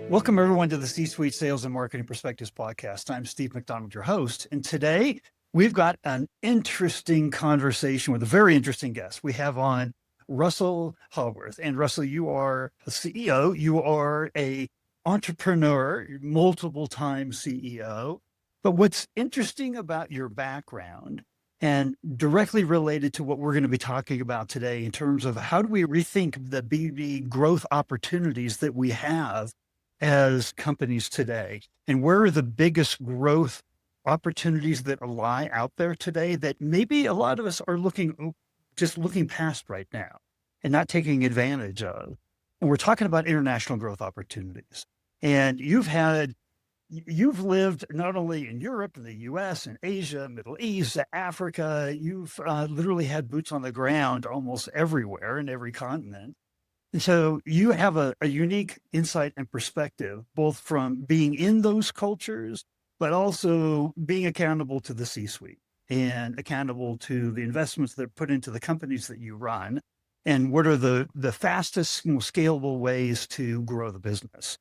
Welcome, everyone, to the C-Suite Sales and Marketing Perspectives podcast. I'm Steve McDonald, your host. And today we've got an interesting conversation with a very interesting guest. We have on Russell Haworth. And Russell, you are a CEO. You are a entrepreneur, multiple time CEO. But what's interesting about your background and directly related to what we're going to be talking about today in terms of how do we rethink the B2B growth opportunities that we have as companies today, and where are the biggest growth opportunities that lie out there today that maybe a lot of us are just looking past right now and not taking advantage of. And we're talking about international growth opportunities. And you've lived not only in Europe, in the US, and Asia, Middle East, Africa. You've literally had boots on the ground almost everywhere in every continent. And so you have a unique insight and perspective, both from being in those cultures, but also being accountable to the C-suite and accountable to the investments that are put into the companies that you run. And what are the fastest, most scalable ways to grow the business?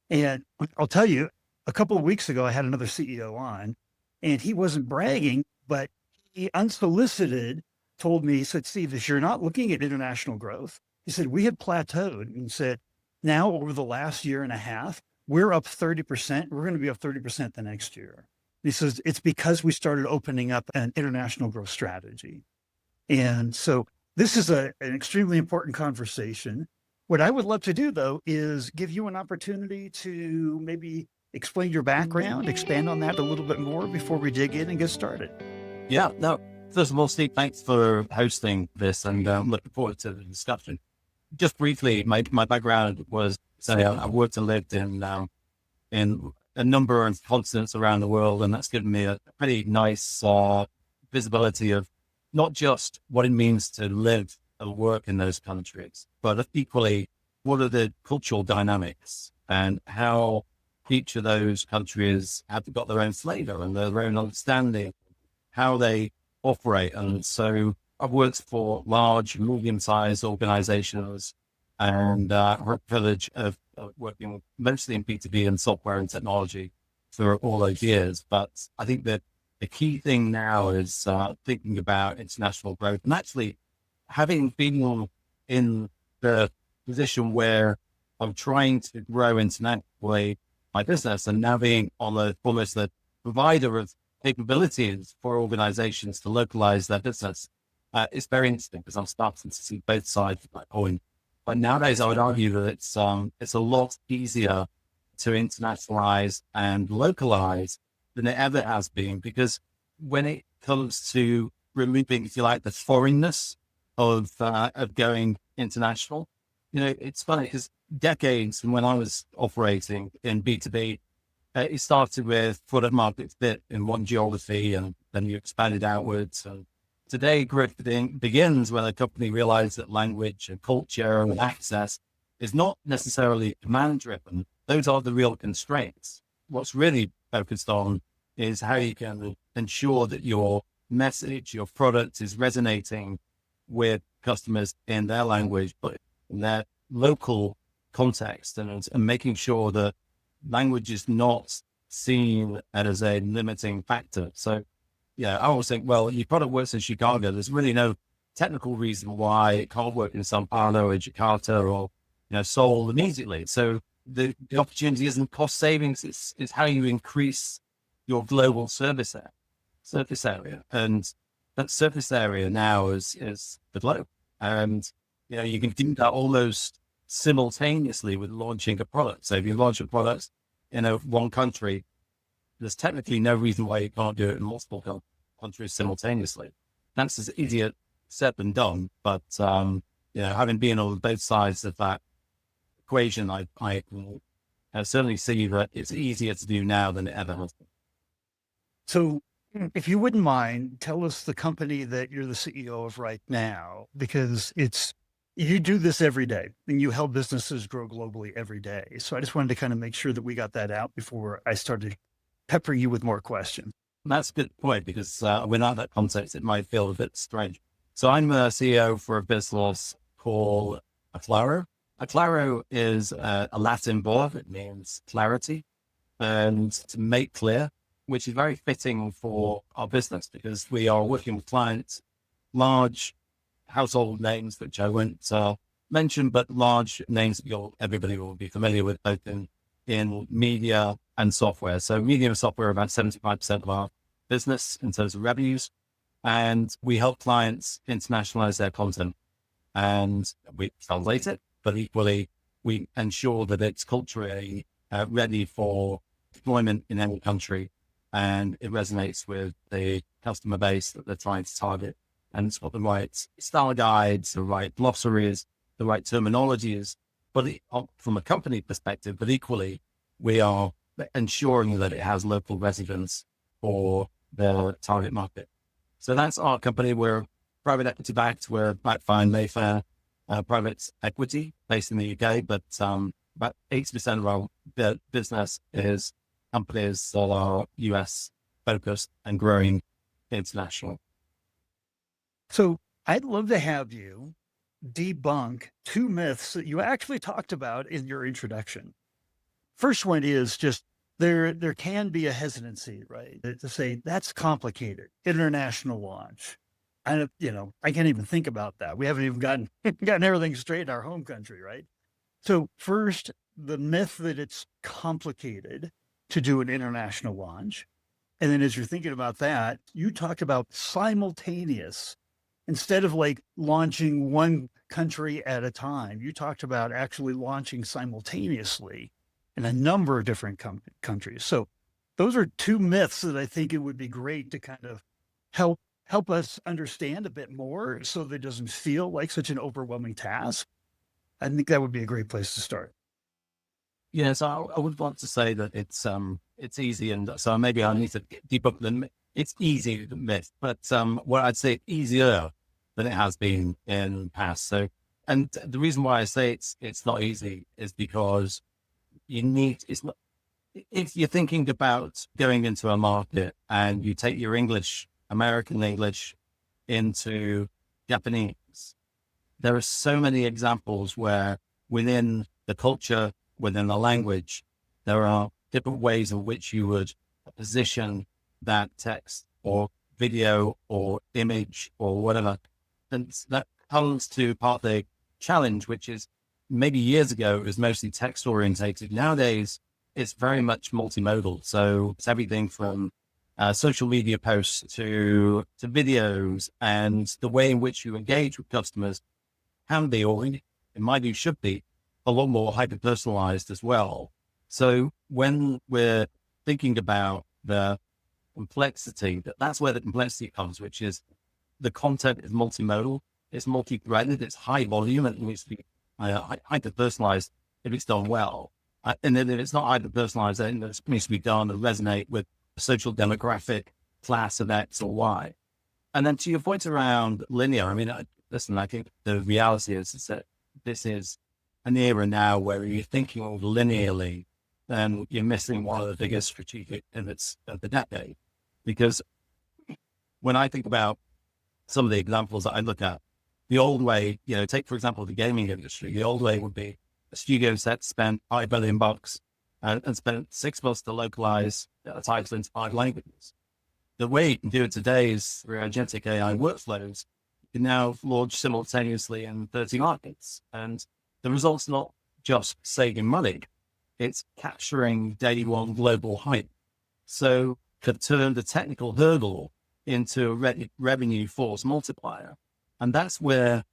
And I'll tell you, a couple of weeks ago, I had another CEO on, and he wasn't bragging, but he unsolicited told me, he said, Steve, if you're not looking at international growth, he said, we had plateaued, and said, now over the last year and a half, we're up 30%. We're going to be up 30% the next year. He says, it's because we started opening up an international growth strategy. And so this is an extremely important conversation. What I would love to do, though, is give you an opportunity to maybe explain your background, expand on that a little bit more before we dig in and get started. Yeah, no, first of all, Steve, thanks for hosting this, and looking forward to the discussion. Just briefly, my background was, I worked and lived in a number of continents around the world, and that's given me a pretty nice visibility of not just what it means to live and work in those countries, but equally, what are the cultural dynamics and how each of those countries have got their own flavor and their own understanding, how they operate. And so I've worked for large, medium-sized organizations, and had the privilege of working mostly in B2B and software and technology for all those years. But I think that the key thing now is thinking about international growth, and actually having been in the position where I'm trying to grow internationally my business, and now being almost the provider of capabilities for organizations to localize their business. It's very interesting because I'm starting to see both sides of that coin. But nowadays, I would argue that it's a lot easier to internationalize and localize than it ever has been, because when it comes to removing, if you like, the foreignness of going international, it's funny because decades from when I was operating in B2B, it started with product market fit in one geography, and then you expanded outwards. And today, growth begins when a company realizes that language and culture and access is not necessarily command driven. Those are the real constraints. What's really focused on is how you can ensure that your message, your product is resonating with customers in their language, but in their local context, and making sure that language is not seen as a limiting factor. So, I always think, well, your product works in Chicago. There's really no technical reason why it can't work in Sao Paulo or Jakarta or, Seoul immediately. So the opportunity isn't cost savings. It's how you increase your global surface area. And that surface area now is the globe. And, you can do that almost simultaneously with launching a product. So if you launch a product in one country, there's technically no reason why you can't do it in multiple countries simultaneously. That's as easier said than done. But, having been on both sides of that equation, I certainly see that it's easier to do now than it ever has been. So if you wouldn't mind, tell us the company that you're the CEO of right now, because you do this every day and you help businesses grow globally every day. So I just wanted to kind of make sure that we got that out before I started peppering you with more questions. That's a good point, because without that context, it might feel a bit strange. So I'm a CEO for a business called Acclaro. Acclaro is a Latin word. It means clarity and to make clear, which is very fitting for our business because we are working with clients, large household names, which I won't mention, but large names that everybody will be familiar with, both in media and software. So media and software are about 75% of our business in terms of revenues. And we help clients internationalize their content and we translate it, but equally we ensure that it's culturally ready for deployment in any country and it resonates with the customer base that they're trying to target. And it's got the right style guides, the right glossaries, the right terminologies, but from a company perspective, but equally we are ensuring that it has local residents for the target market. So that's our company. We're private equity backed. We're backed by Mayfair private equity based in the UK, but about 80% of our business is companies that are US focused and growing international. So I'd love to have you debunk two myths that you actually talked about in your introduction. First one is just there can be a hesitancy, right? To say that's complicated, international launch. I can't even think about that. We haven't even gotten everything straight in our home country, right? So first, the myth that it's complicated to do an international launch. And then as you're thinking about that, you talked about simultaneous. Instead of like launching one country at a time, you talked about actually launching simultaneously in a number of different countries. So those are two myths that I think it would be great to kind of help us understand a bit more so that it doesn't feel like such an overwhelming task. I think that would be a great place to start. Yes, I would want to say that it's easy, and so maybe I need to debunk the. It's easy to myth, but what I'd say easier than it has been in the past. So, and the reason why I say it's not easy is because it's not. If you're thinking about going into a market and you take your American English into Japanese, there are so many examples where within the culture, within the language, there are different ways in which you would position that text or video or image or whatever. And that comes to part of the challenge, which is maybe years ago, it was mostly text orientated. Nowadays, it's very much multimodal. So it's everything from social media posts to videos, and the way in which you engage with customers can be, or in my view should be, a lot more hyper-personalized as well. So when we're thinking about the complexity, that's where the complexity comes, which is the content is multimodal, it's multi-threaded, it's high volume, and it needs to be hyper-personalized if it's done well. And then if it's not hyper-personalized, then it needs to be done and resonate with a social demographic class of X or Y. And then to your point around linear, I mean, listen, I think the reality is that this is an era now where you're thinking linearly, then you're missing one of the biggest strategic pivots of the decade. Because when I think about some of the examples that I look at, the old way, take, for example, the gaming industry, the old way would be a studio set spent $5 billion and spent 6 months to localize a title into 5 languages. The way you can do it today is through agentic AI workflows. You can now launch simultaneously in 30 markets. And the result's not just saving money, it's capturing day one global hype. So could turn the technical hurdle into a revenue force multiplier. And that's where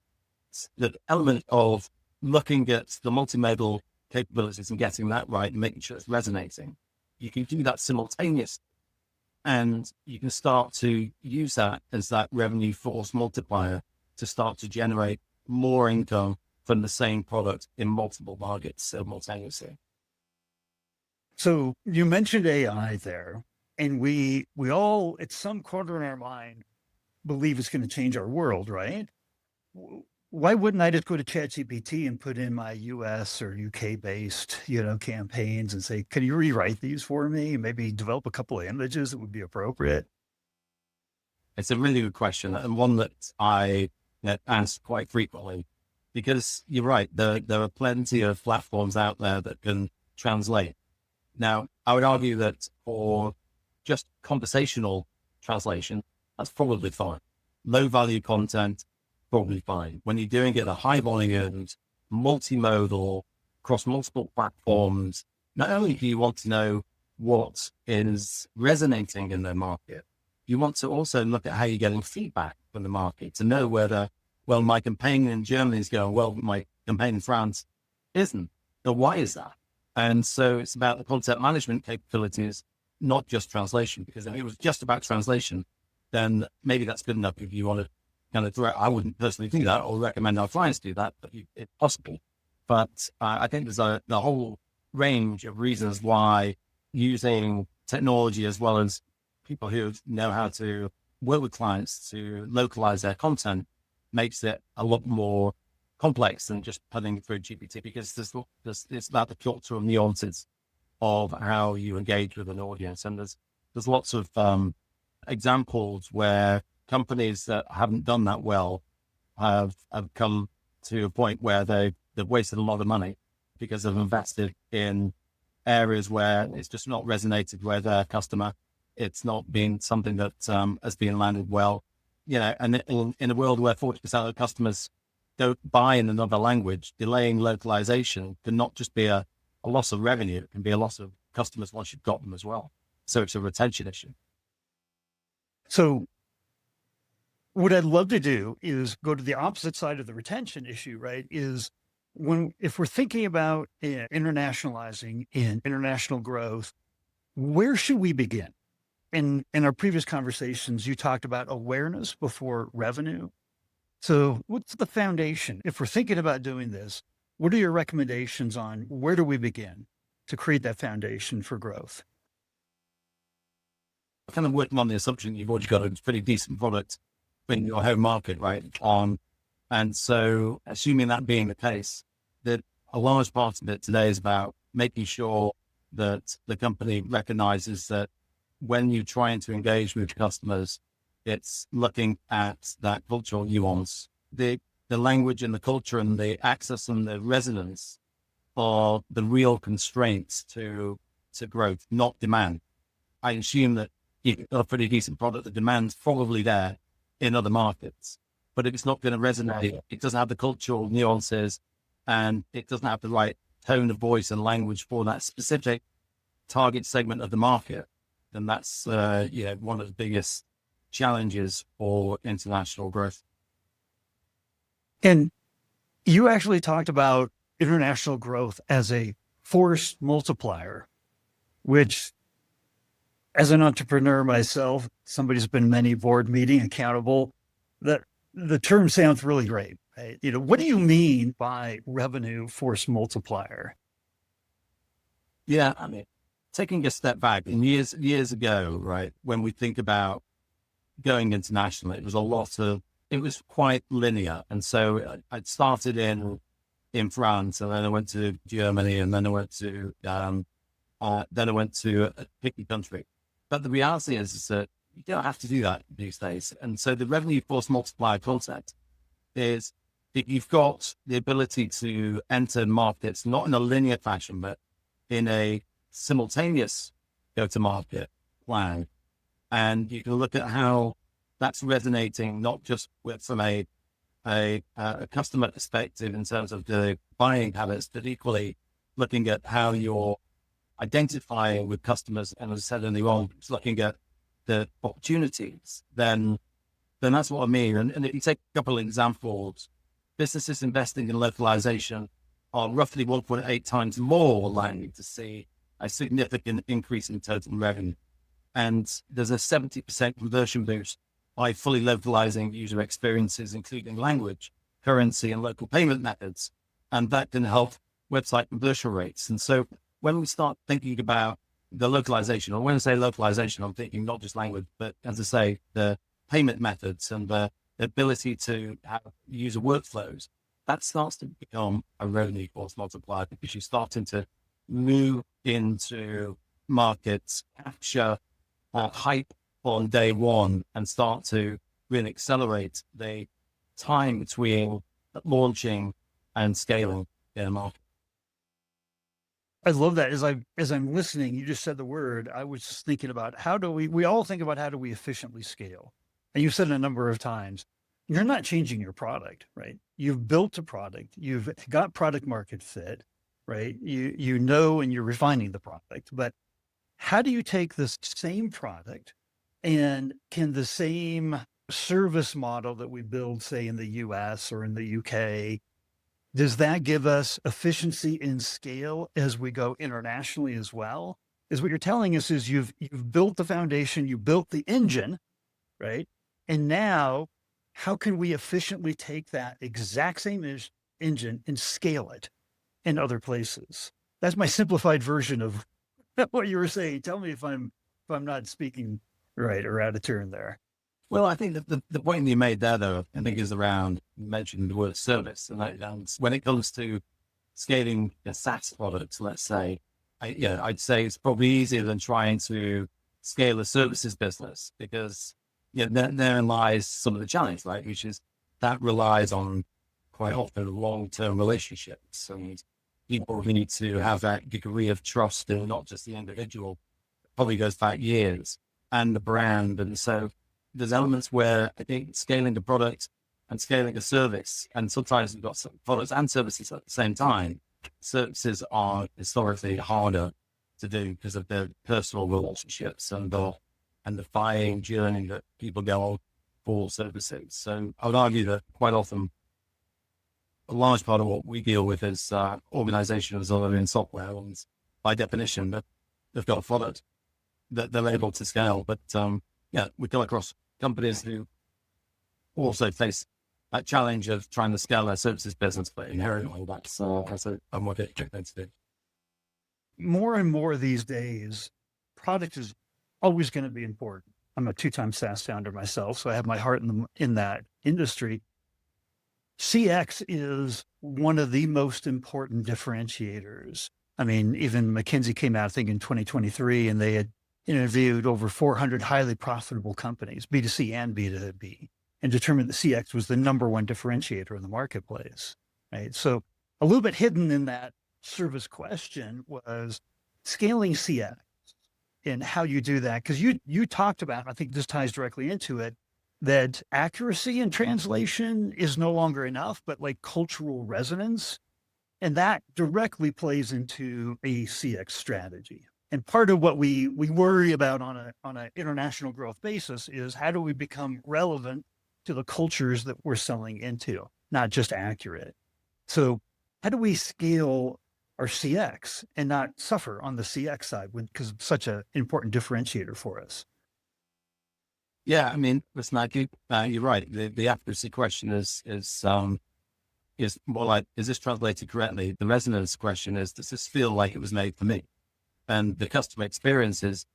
the element of looking at the multimodal capabilities and getting that right and making sure it's resonating. You can do that simultaneously, and you can start to use that as that revenue force multiplier to start to generate more income from the same product in multiple markets simultaneously. So you mentioned AI there, and we all at some corner in our mind believe it's going to change our world, right? Why wouldn't I just go to ChatGPT and put in my US or UK based, campaigns and say, can you rewrite these for me? Maybe develop a couple of images that would be appropriate. It's a really good question, and one that I get asked quite frequently. because you're right. There are plenty of platforms out there that can translate. Now, I would argue that for just conversational translation, that's probably fine. Low value content, probably fine. When you're doing it at high volume, multimodal, across multiple platforms, not only do you want to know what is resonating in the market, you want to also look at how you're getting feedback from the market to know whether, well, my campaign in Germany is going well, my campaign in France isn't. So why is that? And so it's about the content management capabilities, not just translation, because if it was just about translation, then maybe that's good enough if you want to kind of I wouldn't personally do that or recommend our clients do that, but it's possible. But I think there's a whole range of reasons why using technology as well as people who know how to work with clients to localize their content makes it a lot more complex than just putting through GPT, because it's about the cultural nuances of how you engage with an audience. And there's lots of examples where companies that haven't done that well have come to a point where they've wasted a lot of money because they've invested in areas where it's just not resonated with their customer. It's not been something that has been landed well, and in a world where 40% of customers don't buy in another language, delaying localization can not just be a loss of revenue, it can be a loss of customers once you've got them as well. So it's a retention issue. So what I'd love to do is go to the opposite side of the retention issue, right? Is if we're thinking about internationalizing in international growth, where should we begin? In our previous conversations, you talked about awareness before revenue. So what's the foundation? If we're thinking about doing this, what are your recommendations on where do we begin to create that foundation for growth? I'm kind of working on the assumption you've already got a pretty decent product in your home market, right? And so assuming that being the case, that a large part of it today is about making sure that the company recognizes that when you're trying to engage with customers, it's looking at that cultural nuance. The language and the culture and the access and the resonance are the real constraints to growth, not demand. I assume that you've got a pretty decent product, the demand's probably there in other markets, but if it's not going to resonate, it doesn't have the cultural nuances, and it doesn't have the right tone of voice and language for that specific target segment of the market, then that's one of the biggest challenges for international growth. And you actually talked about international growth as a force multiplier, which, as an entrepreneur myself, somebody's been many board meeting accountable, that the term sounds really great. Right? What do you mean by revenue force multiplier? Yeah, I mean, taking a step back, in years ago, right, when we think about going international, it was quite linear. And so I'd started in France, and then I went to Germany, and then I went to a picky country. But the reality is that you don't have to do that these days. And so the revenue force multiplier concept is that you've got the ability to enter markets, not in a linear fashion, but in a simultaneous go-to-market plan. And you can look at how that's resonating, not just from a customer perspective in terms of the buying habits, but equally looking at how you're identifying with customers. And as I said earlier on, just looking at the opportunities, then that's what I mean. And if you take a couple of examples, businesses investing in localization are roughly 1.8 times more likely to see a significant increase in total revenue. And there's a 70% conversion boost by fully localizing user experiences, including language, currency, and local payment methods. And that can help website conversion rates. And so when we start thinking about the localization, or when I say localization, I'm thinking not just language, but as I say, the payment methods and the ability to have user workflows, that starts to become a revenue force multiplier, because you're starting to move into markets, capture hype on day one, and start to really accelerate the time between launching and scaling in a market. I love that. As I'm listening, you just said the word. I was just thinking about we all think about how do we efficiently scale. And you said it a number of times, you're not changing your product, right? You've built a product, you've got product market fit, right? You know, and you're refining the product, but how do you take this same product and can the same service model that we build, say in the US or in the UK, does that give us efficiency in scale as we go internationally as well? Is what you're telling us is you've built the foundation, you built the engine, right? And now how can we efficiently take that exact same engine and scale it in other places? That's my simplified version of what you were saying. Tell me if I'm not speaking right or out of turn there. Well, I think that the point you made there, though, I think is around, you mentioned the word service. And when it comes to scaling a SaaS product, let's say, I'd say it's probably easier than trying to scale a services business because therein lies some of the challenge, right? Which is that relies on quite often long-term relationships, and people need to have that degree of trust in not just the individual, probably goes back years, and the brand. And so there's elements where I think scaling the product and scaling a service, and sometimes you've got some products and services at the same time. Services are historically harder to do because of the personal relationships and the buying journey that people go on for services. So I would argue that quite often a large part of what we deal with is organizations that are in software, and by definition, that they've got a product that they're able to scale. But we come across companies who also face that challenge of trying to scale their services business, but inherently that's a more difficult thing to do. More and more these days, product is always going to be important. I'm a 2-time SaaS founder myself, so I have my heart in that industry. CX is one of the most important differentiators. I mean, even McKinsey came out, I think, in 2023, and they had interviewed over 400 highly profitable companies, B2C and B2B, and determined that CX was the number one differentiator in the marketplace, right? So a little bit hidden in that service question was scaling CX and how you do that. Because you talked about, I think this ties directly into it, that accuracy in translation is no longer enough, but like cultural resonance. And that directly plays into a CX strategy. And part of what we worry about on an international growth basis is how do we become relevant to the cultures that we're selling into, not just accurate. So how do we scale our CX and not suffer on the CX side because it's such an important differentiator for us? Yeah, I mean, listen, you're right. The accuracy question is more like, is this translated correctly? The resonance question is, does this feel like it was made for me? And the customer experience is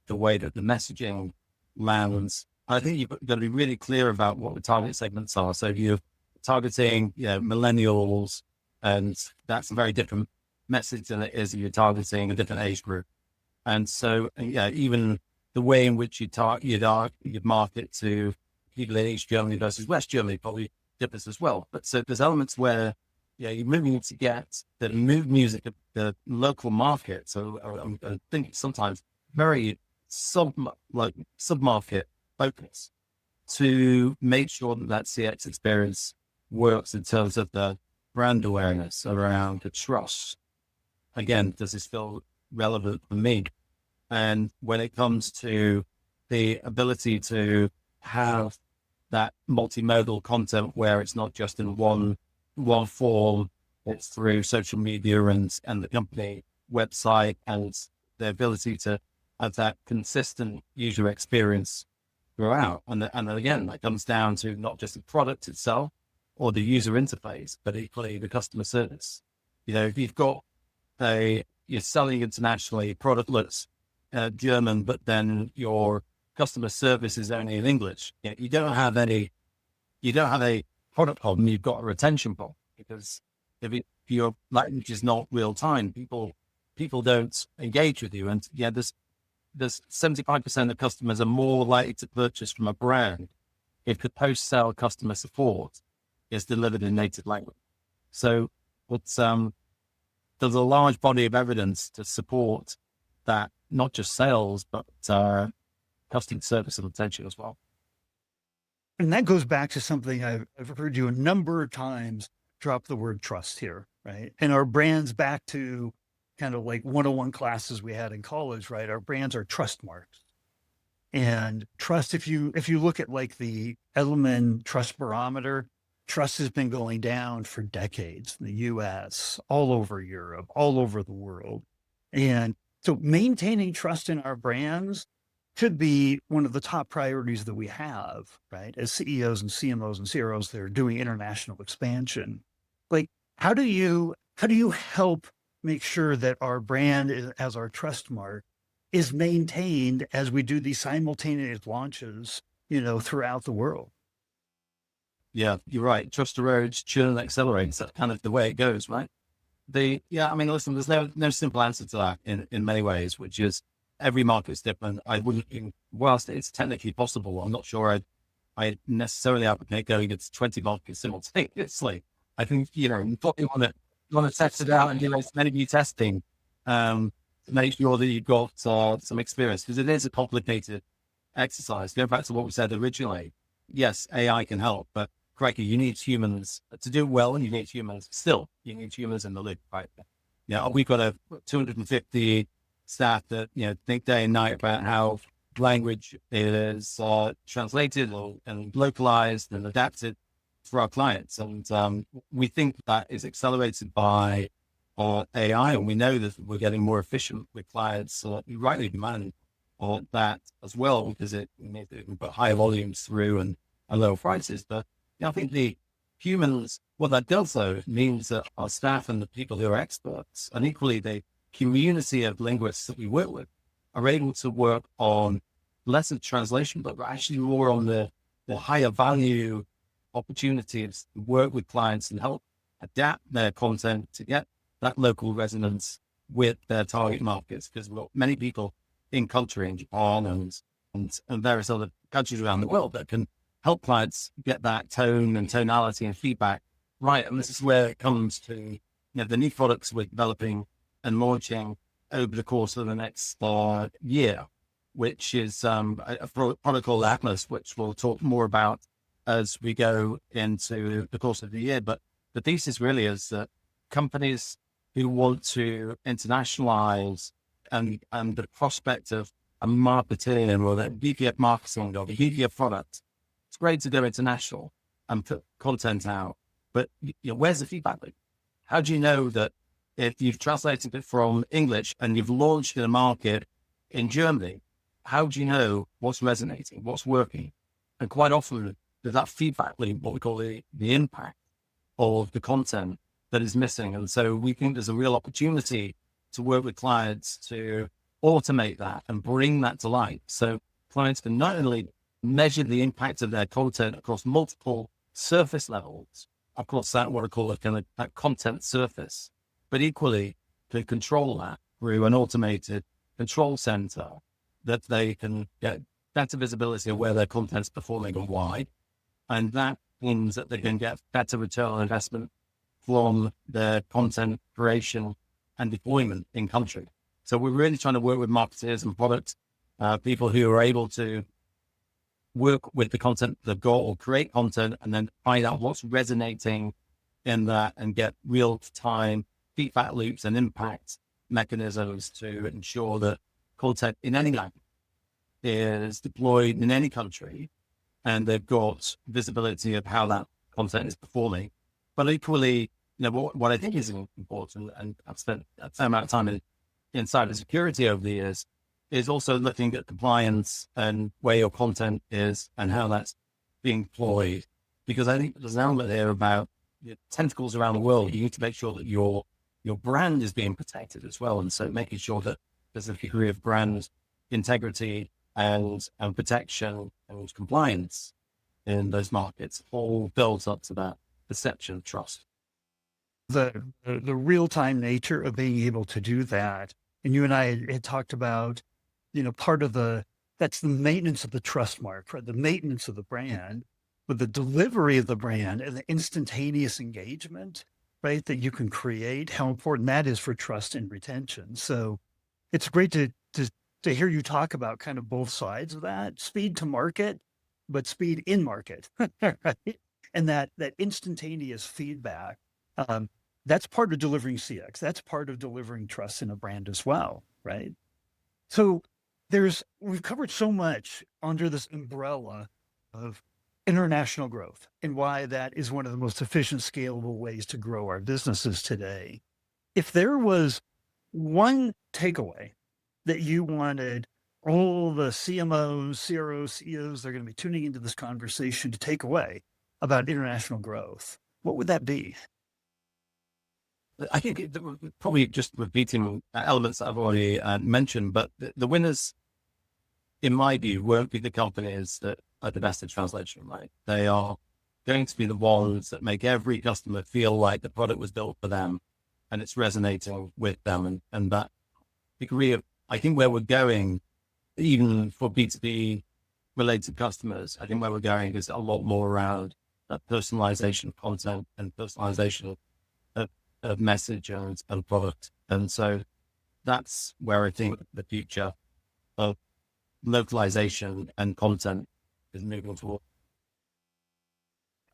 the way that the messaging lands. I think you've got to be really clear about what the target segments are. So if you're targeting, millennials, and that's a very different message than it is if you're targeting a different age group. And so, even the way in which you'd market to people in East Germany versus West Germany probably differs as well. But so there's elements where, you're moving to get the mood music of the local market. So I think sometimes very sub-market focus to make sure that CX experience works in terms of the brand awareness around the trust. Again, does this feel relevant for me? And when it comes to the ability to have that multimodal content where it's not just in one form, it's through social media and the company website, and the ability to have that consistent user experience throughout. And again, that comes down to not just the product itself or the user interface, but equally the customer service. If you've got you're selling internationally, product looks German, but then your customer service is only in English. You don't have a product problem. You've got a retention problem, because if your language is not real time, people don't engage with you. And there's 75% of customers are more likely to purchase from a brand if the post-sale customer support is delivered in native language. So it's, there's a large body of evidence to support that, not just sales, but customer service and retention as well. And that goes back to something I've heard you a number of times drop the word trust here, right? And our brands, back to kind of like 101 classes we had in college, right? Our brands are trust marks. And trust, if you look at like the Edelman Trust Barometer, trust has been going down for decades in the US, all over Europe, all over the world. And so maintaining trust in our brands should be one of the top priorities that we have, right? As CEOs and CMOs and CROs that are doing international expansion. Like, how do you help make sure that our brand is, as our trust mark, is maintained as we do these simultaneous launches, throughout the world? Yeah, you're right. Trust erodes, churn accelerates. That's kind of the way it goes, right? I mean, listen, there's no simple answer to that in many ways, which is every market's different. I wouldn't, whilst it's technically possible, I'm not sure I necessarily advocate going into 20 markets simultaneously. I think, you want to test it out and do as many B testing, to make sure that you've got some experience, because it is a complicated exercise. Going back to what we said originally, yes, AI can help, but correctly, you need humans to do well, and you need humans in the loop, right? Yeah, we've got 250 staff that think day and night about how language is translated and localized and adapted for our clients, and we think that is accelerated by AI, and we know that we're getting more efficient with clients. We rightly demand that as well, because it means that we can put higher volumes through and lower prices. But I think the humans, what that does though, means that our staff and the people who are experts, and equally the community of linguists that we work with, are able to work on less of translation, but actually more on the higher value opportunities to work with clients and help adapt their content to get that local resonance with their target markets. Because we've got many people in country, in Japan and various other countries around the world, that can help clients get that tone and tonality and feedback right. And this is where it comes to the new products we're developing and launching over the course of the next year, which is a product called Atlas, which we'll talk more about as we go into the course of the year. But the thesis really is that companies who want to internationalize and the prospect of a marketing or the VP of marketing or the VP of product, it's great to go international and put content out, but where's the feedback loop? How do you know that if you've translated it from English and you've launched in a market in Germany, how do you know what's resonating, what's working? And quite often there's that feedback loop, what we call the impact of the content, that is missing. And so we think there's a real opportunity to work with clients to automate that and bring that to light. So clients can not only measure the impact of their content across multiple surface levels, across that, what I call a kind of that content surface, but equally to control that through an automated control center, that they can get better visibility of where their content's performing and why. And that means that they can get better return on investment from their content creation and deployment in country. So we're really trying to work with marketers and product people who are able to work with the content they've got or create content and then find out what's resonating in that and get real-time feedback loops and impact mechanisms to ensure that content in any language is deployed in any country and they've got visibility of how that content is performing. But equally, what I think is important, and I've spent a fair amount of time in cybersecurity over the years, is also looking at compliance and where your content is and how that's being deployed. Because I think there's an element here about tentacles around the world. You need to make sure that your brand is being protected as well. And so making sure that there's a degree of brand integrity and protection and compliance in those markets all builds up to that perception of trust. The real-time nature of being able to do that. And you and I had talked about, part of that's the maintenance of the trust mark, right? The maintenance of the brand, but the delivery of the brand and the instantaneous engagement right, that you can create, how important that is for trust and retention. So it's great to hear you talk about kind of both sides of that, speed to market, but speed in market, right? And that instantaneous feedback, um, that's part of delivering CX. That's part of delivering trust in a brand as well, right? So we've covered so much under this umbrella of international growth and why that is one of the most efficient, scalable ways to grow our businesses today. If there was one takeaway that you wanted all the CMOs, CROs, CEOs, they're going to be tuning into this conversation to take away about international growth, what would that be? I think probably just repeating elements that I've already mentioned, but the winners, in my view, won't be the companies that are the best at translation, right? They are going to be the ones that make every customer feel like the product was built for them and it's resonating with them. And that degree of, I think where we're going, even for B2B related customers, I think where we're going is a lot more around personalization of content and personalization of message and product. And so that's where I think the future of localization and content is moving toward.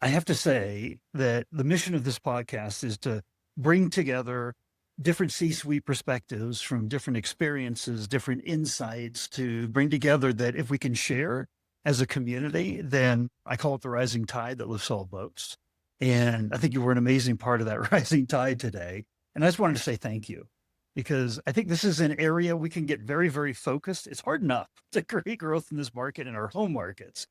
I have to say that the mission of this podcast is to bring together different C-suite perspectives from different experiences, different insights to bring together that if we can share as a community, then I call it the rising tide that lifts all boats. And I think you were an amazing part of that rising tide today. And I just wanted to say thank you because I think this is an area we can get very, very focused. It's hard enough to create growth in this market in our home markets,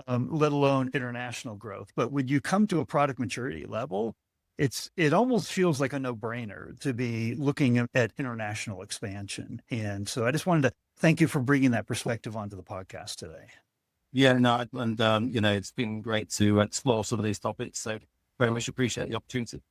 let alone international growth. But when you come to a product maturity level, it almost feels like a no-brainer to be looking at international expansion. And so I just wanted to thank you for bringing that perspective onto the podcast today. Yeah, no, and it's been great to explore some of these topics. So very much appreciate the opportunity.